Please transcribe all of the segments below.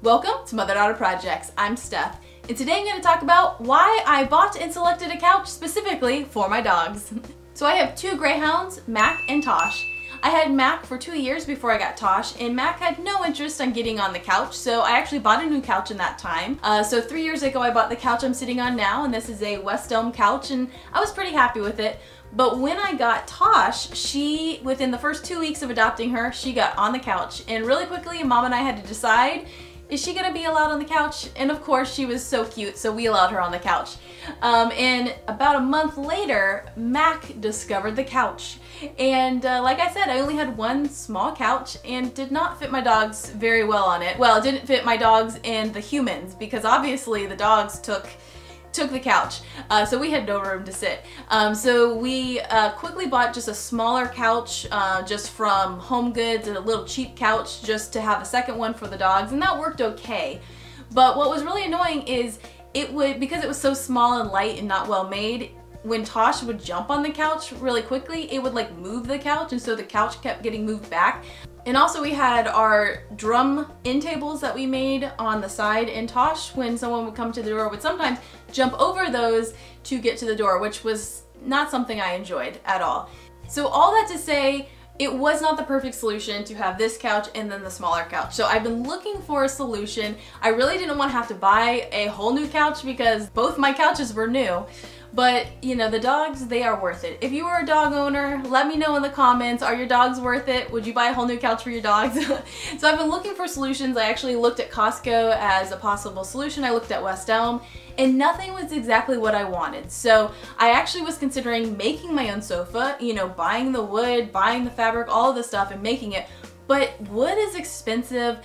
Welcome to Mother-Daughter Projects. I'm Steph, and today I'm going to talk about why I bought and selected a couch specifically for my dogs. So I have two greyhounds, Mac and Tosh. I had Mac for 2 years before I got Tosh, and Mac had no interest in getting on the couch, so I actually bought a new couch in that time. So 3 years ago I bought the couch I'm sitting on now, and this is a West Elm couch, and I was pretty happy with it. But when I got Tosh, within the first 2 weeks of adopting her, she got on the couch, and really quickly Mom and I had to decide, is she gonna be allowed on the couch? And of course she was so cute, so we allowed her on the couch. And about a month later, Mac discovered the couch. And like I said, I only had one small couch and did not fit my dogs very well on it. Well, it didn't fit my dogs and the humans, because obviously the dogs took the couch, so we had no room to sit. So we quickly bought just a smaller couch just from Home Goods, and a little cheap couch just to have a second one for the dogs, and that worked okay. But what was really annoying is because it was so small and light and not well made, when Tosh would jump on the couch really quickly, it would like move the couch, and so the couch kept getting moved back. And also we had our drum end tables that we made on the side, and Tosh, when someone would come to the door, would sometimes jump over those to get to the door, which was not something I enjoyed at all. So all that to say, it was not the perfect solution to have this couch and then the smaller couch. So I've been looking for a solution. I really didn't want to have to buy a whole new couch because both my couches were new. But, you know, the dogs, they are worth it. If you are a dog owner, let me know in the comments, are your dogs worth it? Would you buy a whole new couch for your dogs? So I've been looking for solutions. I actually looked at Costco as a possible solution. I looked at West Elm, and nothing was exactly what I wanted. So I actually was considering making my own sofa, you know, buying the wood, buying the fabric, all of the stuff and making it. But wood is expensive.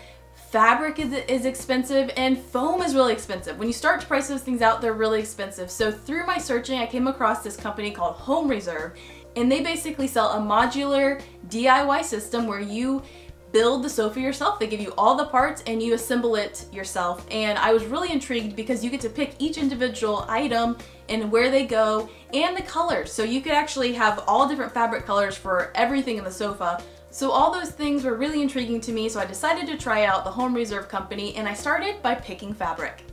Fabric is expensive, and foam is really expensive. When you start to price those things out, they're really expensive. So through my searching, I came across this company called Home Reserve, and they basically sell a modular DIY system where you build the sofa yourself. They give you all the parts and you assemble it yourself. And I was really intrigued because you get to pick each individual item and where they go and the colors. So you could actually have all different fabric colors for everything in the sofa. So all those things were really intriguing to me, so I decided to try out the Home Reserve company, and I started by picking fabric.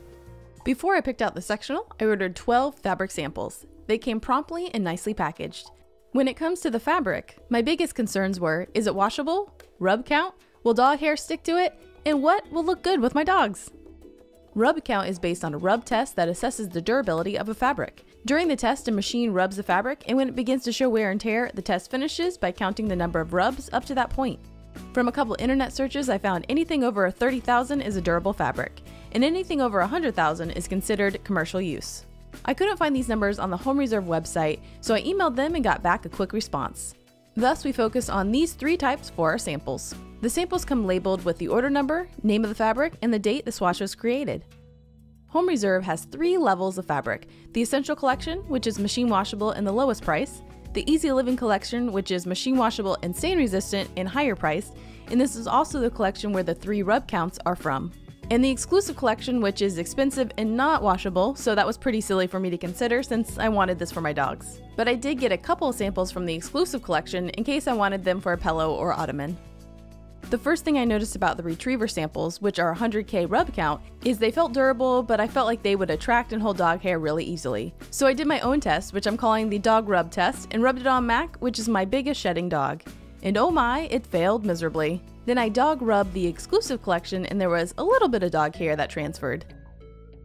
Before I picked out the sectional, I ordered 12 fabric samples. They came promptly and nicely packaged. When it comes to the fabric, my biggest concerns were, is it washable? Rub count? Will dog hair stick to it? And what will look good with my dogs? Rub count is based on a rub test that assesses the durability of a fabric. During the test, a machine rubs the fabric, and when it begins to show wear and tear, the test finishes by counting the number of rubs up to that point. From a couple internet searches, I found anything over 30,000 is a durable fabric, and anything over 100,000 is considered commercial use. I couldn't find these numbers on the Home Reserve website, so I emailed them and got back a quick response. Thus, we focused on these 3 types for our samples. The samples come labeled with the order number, name of the fabric, and the date the swatch was created. Home Reserve has 3 levels of fabric: the Essential Collection, which is machine washable and the lowest price, the Easy Living Collection, which is machine washable and stain resistant and higher priced, and this is also the collection where the 3 rub counts are from, and the Exclusive Collection, which is expensive and not washable, so that was pretty silly for me to consider since I wanted this for my dogs. But I did get a couple samples from the Exclusive Collection in case I wanted them for a pillow or ottoman. The first thing I noticed about the Retriever samples, which are 100K rub count, is they felt durable, but I felt like they would attract and hold dog hair really easily. So I did my own test, which I'm calling the dog rub test, and rubbed it on Mac, which is my biggest shedding dog. And oh my, it failed miserably. Then I dog rubbed the Exclusive Collection, and there was a little bit of dog hair that transferred.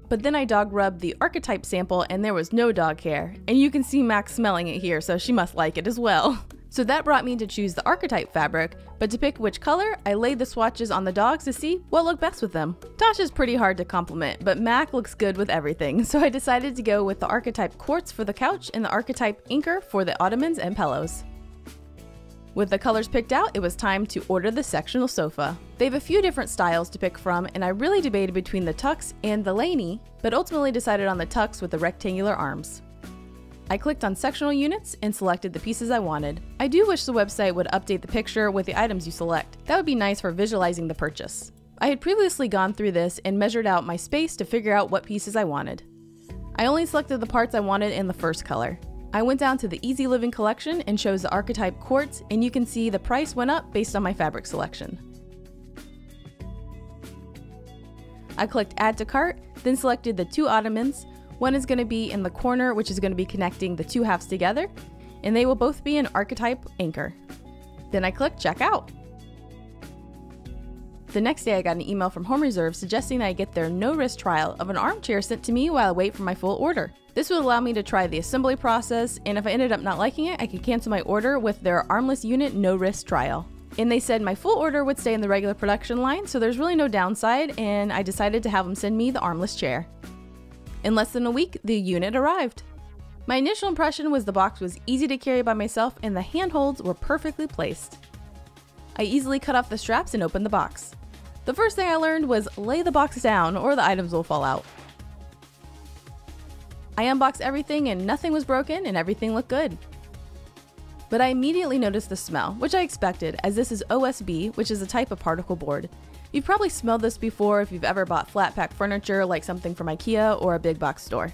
But then I dog rubbed the Archetype sample, and there was no dog hair. And you can see Mac smelling it here, so she must like it as well. So that brought me to choose the Archetype fabric, but to pick which color, I laid the swatches on the dogs to see what looked best with them. Tosh is pretty hard to compliment, but Mac looks good with everything, so I decided to go with the Archetype Quartz for the couch and the Archetype Inker for the ottomans and pillows. With the colors picked out, it was time to order the sectional sofa. They have a few different styles to pick from, and I really debated between the Tux and the Laney, but ultimately decided on the Tux with the rectangular arms. I clicked on sectional units and selected the pieces I wanted. I do wish the website would update the picture with the items you select. That would be nice for visualizing the purchase. I had previously gone through this and measured out my space to figure out what pieces I wanted. I only selected the parts I wanted in the first color. I went down to the Easy Living Collection and chose the Archetype Quartz, and you can see the price went up based on my fabric selection. I clicked add to cart, then selected the 2 ottomans. One is going to be in the corner, which is going to be connecting the 2 halves together, and they will both be an archetype anchor. Then I clicked checkout. The next day I got an email from Home Reserve suggesting that I get their no-risk trial of an armchair sent to me while I wait for my full order. This would allow me to try the assembly process, and if I ended up not liking it, I could cancel my order with their Armless unit no-risk trial. And they said my full order would stay in the regular production line, so there's really no downside, and I decided to have them send me the armless chair. In less than a week, the unit arrived. My initial impression was the box was easy to carry by myself and the handholds were perfectly placed. I easily cut off the straps and opened the box. The first thing I learned was lay the box down or the items will fall out. I unboxed everything and nothing was broken and everything looked good. But I immediately noticed the smell, which I expected, as this is OSB, which is a type of particle board. You've probably smelled this before if you've ever bought flat pack furniture like something from IKEA or a big box store.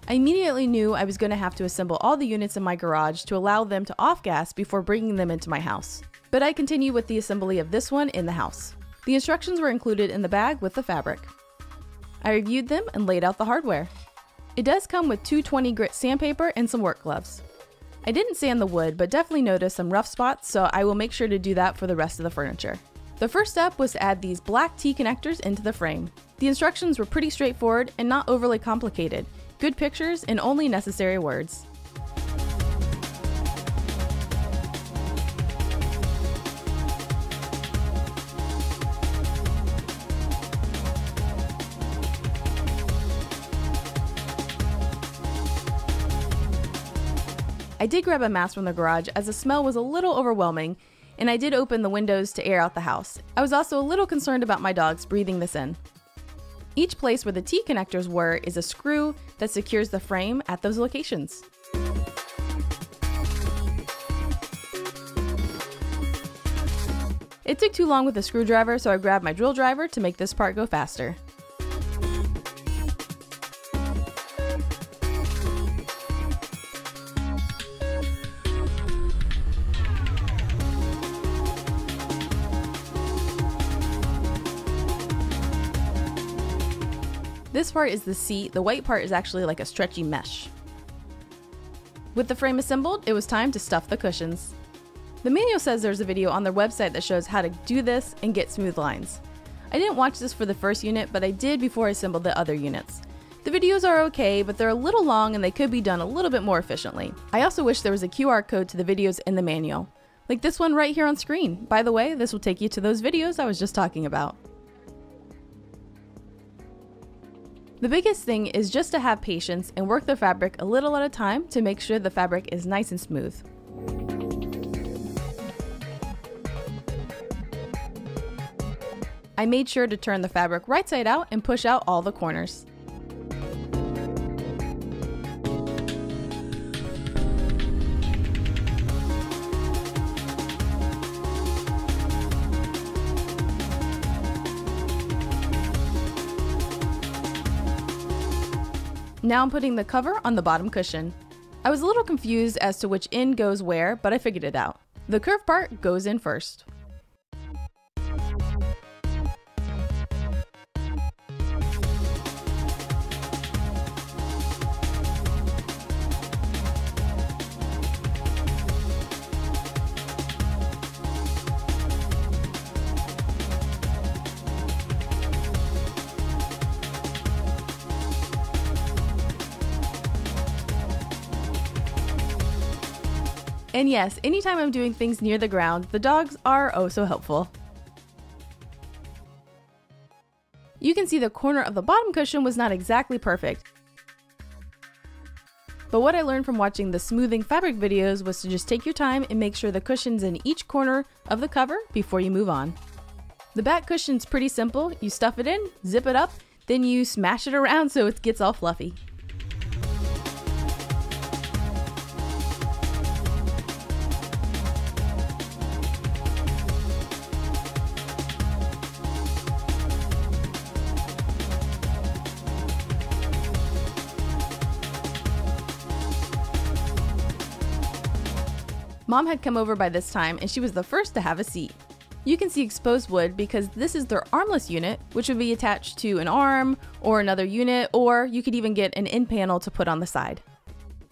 I immediately knew I was going to have to assemble all the units in my garage to allow them to off-gas before bringing them into my house. But I continued with the assembly of this one in the house. The instructions were included in the bag with the fabric. I reviewed them and laid out the hardware. It does come with 220 grit sandpaper and some work gloves. I didn't sand the wood, but definitely noticed some rough spots, so I will make sure to do that for the rest of the furniture. The first step was to add these black T connectors into the frame. The instructions were pretty straightforward and not overly complicated. Good pictures and only necessary words. I did grab a mask from the garage as the smell was a little overwhelming, and I did open the windows to air out the house. I was also a little concerned about my dogs breathing this in. Each place where the T connectors were is a screw that secures the frame at those locations. It took too long with the screwdriver, so I grabbed my drill driver to make this part go faster. This part is the seat, the white part is actually like a stretchy mesh. With the frame assembled, it was time to stuff the cushions. The manual says there's a video on their website that shows how to do this and get smooth lines. I didn't watch this for the first unit, but I did before I assembled the other units. The videos are okay, but they're a little long and they could be done a little bit more efficiently. I also wish there was a QR code to the videos in the manual, like this one right here on screen. By the way, this will take you to those videos I was just talking about. The biggest thing is just to have patience and work the fabric a little at a time to make sure the fabric is nice and smooth. I made sure to turn the fabric right side out and push out all the corners. Now I'm putting the cover on the bottom cushion. I was a little confused as to which end goes where, but I figured it out. The curved part goes in first. And yes, anytime I'm doing things near the ground, the dogs are oh so helpful. You can see the corner of the bottom cushion was not exactly perfect. But what I learned from watching the smoothing fabric videos was to just take your time and make sure the cushion's in each corner of the cover before you move on. The back cushion's pretty simple. You stuff it in, zip it up, then you smash it around so it gets all fluffy. Mom had come over by this time and she was the first to have a seat. You can see exposed wood because this is their armless unit, which would be attached to an arm or another unit, or you could even get an end panel to put on the side.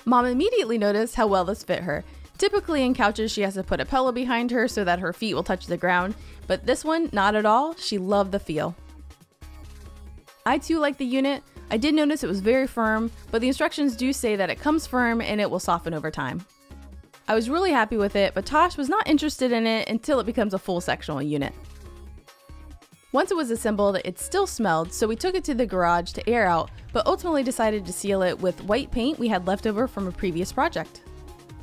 Mom immediately noticed how well this fit her. Typically in couches, she has to put a pillow behind her so that her feet will touch the ground, but this one, not at all. She loved the feel. I too like the unit. I did notice it was very firm, but the instructions do say that it comes firm and it will soften over time. I was really happy with it, but Tosh was not interested in it until it becomes a full sectional unit. Once it was assembled, it still smelled, so we took it to the garage to air out, but ultimately decided to seal it with white paint we had left over from a previous project.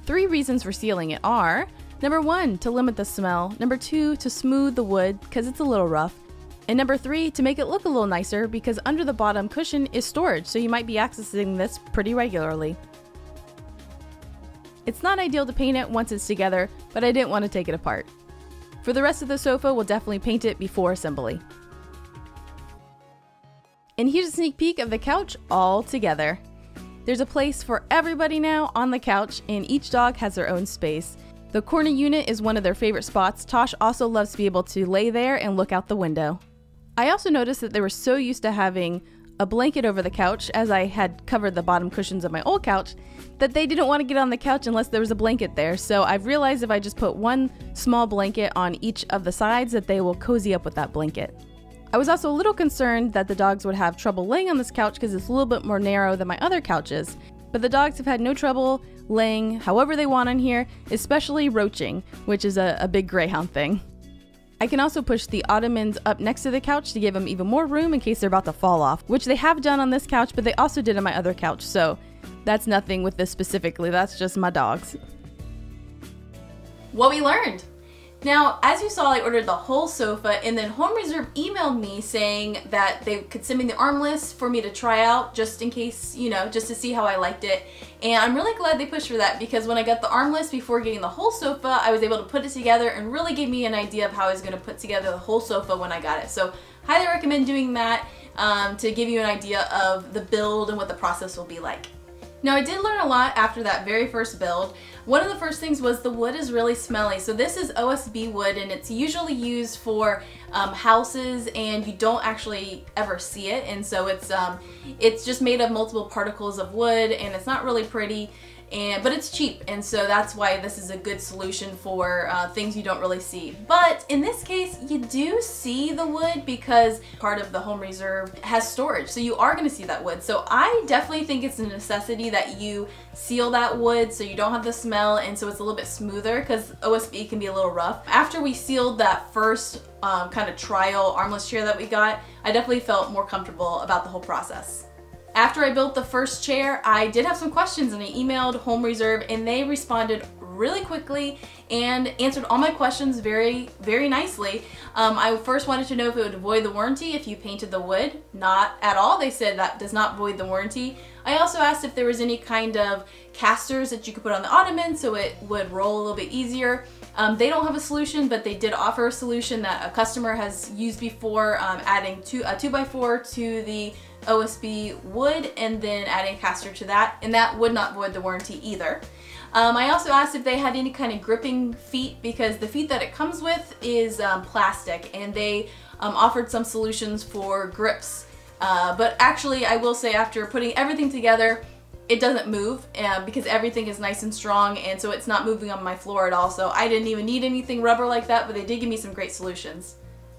3 reasons for sealing it are, number 1, to limit the smell, number 2, to smooth the wood because it's a little rough, and number 3, to make it look a little nicer because under the bottom cushion is storage, so you might be accessing this pretty regularly. It's not ideal to paint it once it's together, but I didn't want to take it apart. For the rest of the sofa, we'll definitely paint it before assembly. And here's a sneak peek of the couch all together. There's a place for everybody now on the couch, and each dog has their own space. The corner unit is one of their favorite spots. Tosh also loves to be able to lay there and look out the window. I also noticed that they were so used to having a blanket over the couch, as I had covered the bottom cushions of my old couch, that they didn't want to get on the couch unless there was a blanket there. So I've realized if I just put one small blanket on each of the sides that they will cozy up with that blanket. I was also a little concerned that the dogs would have trouble laying on this couch because it's a little bit more narrow than my other couches, but the dogs have had no trouble laying however they want on here, especially roaching, which is a big greyhound thing. I can also push the ottomans up next to the couch to give them even more room in case they're about to fall off, which they have done on this couch, but they also did on my other couch, so that's nothing with this specifically, that's just my dogs. What we learned! Now, as you saw, I ordered the whole sofa, and then Home Reserve emailed me saying that they could send me the armless for me to try out, just in case, you know, just to see how I liked it. And I'm really glad they pushed for that, because when I got the armless before getting the whole sofa, I was able to put it together and really gave me an idea of how I was going to put together the whole sofa when I got it. So, highly recommend doing that to give you an idea of the build and what the process will be like. Now, I did learn a lot after that very first build. One of the first things was the wood is really smelly. So this is OSB wood, and it's usually used for houses, and you don't actually ever see it. And so it's just made of multiple particles of wood, and it's not really pretty. But it's cheap, and so that's why this is a good solution for things you don't really see. But in this case, you do see the wood because part of the Home Reserve has storage, so you are going to see that wood. So I definitely think it's a necessity that you seal that wood so you don't have the smell, and so it's a little bit smoother because OSB can be a little rough. After we sealed that first kind of trial armless chair that we got, I definitely felt more comfortable about the whole process. After I built the first chair, I did have some questions, and I emailed Home Reserve, and they responded really quickly and answered all my questions very, very nicely. I first wanted to know if it would void the warranty if you painted the wood. Not at all. They said that does not void the warranty. I also asked if there was any kind of casters that you could put on the ottoman so it would roll a little bit easier. They don't have a solution, but they did offer a solution that a customer has used before, adding a 2x4 to the OSB wood and then adding a caster to that, and that would not void the warranty either. I also asked if they had any kind of gripping feet, because the feet that it comes with is plastic, and they offered some solutions for grips. But actually, I will say, after putting everything together, it doesn't move because everything is nice and strong, and so it's not moving on my floor at all. So I didn't even need anything rubber like that, but they did give me some great solutions.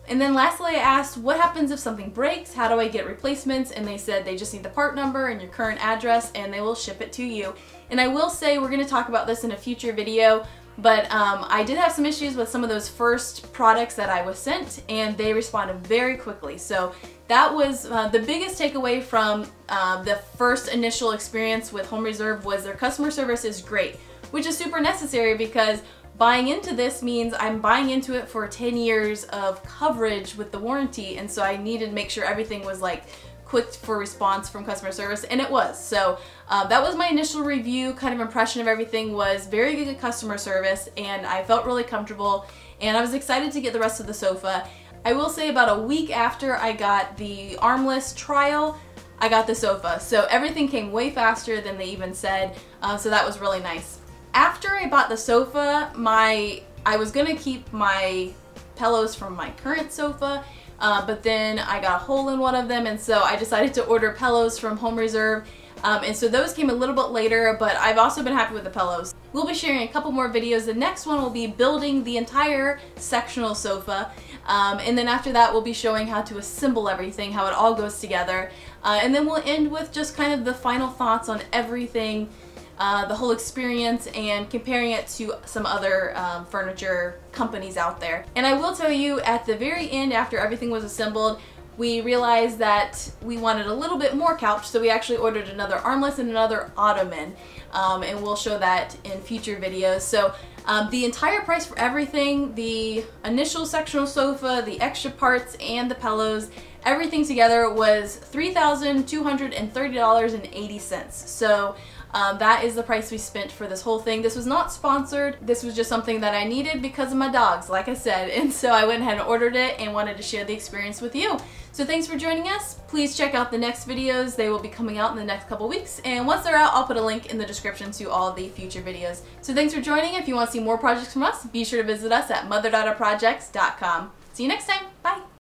And then lastly, I asked, what happens if something breaks? How do I get replacements? And they said they just need the part number and your current address, and they will ship it to you. And I will say, we're going to talk about this in a future video, but I did have some issues with some of those first products that I was sent, and they responded very quickly. So that was the biggest takeaway from the first initial experience with Home Reserve, was their customer service is great, which is super necessary because buying into this means I'm buying into it for 10 years of coverage with the warranty, and so I needed to make sure everything was like quick for response from customer service, and it was. So that was my initial review, kind of impression of everything was very good customer service, and I felt really comfortable, and I was excited to get the rest of the sofa. I will say about a week after I got the armless trial, I got the sofa. So everything came way faster than they even said, so that was really nice. After I bought the sofa, I was gonna keep my pillows from my current sofa, but then I got a hole in one of them, and so I decided to order pillows from Home Reserve. And so those came a little bit later, but I've also been happy with the pillows. We'll be sharing a couple more videos. The next one will be building the entire sectional sofa. And then after that, we'll be showing how to assemble everything, how it all goes together. And then we'll end with just kind of the final thoughts on everything, the whole experience, and comparing it to some other furniture companies out there. And I will tell you, at the very end, after everything was assembled, we realized that we wanted a little bit more couch, so we actually ordered another armless and another ottoman, and we'll show that in future videos. So the entire price for everything, the initial sectional sofa, the extra parts, and the pillows, everything together was $3,230.80. So that is the price we spent for this whole thing. This was not sponsored. This was just something that I needed because of my dogs, like I said. And so I went ahead and ordered it and wanted to share the experience with you. So thanks for joining us. Please check out the next videos. They will be coming out in the next couple weeks. And once they're out, I'll put a link in the description to all the future videos. So thanks for joining. If you want to see more projects from us, be sure to visit us at mother-daughter-projects.com. See you next time. Bye.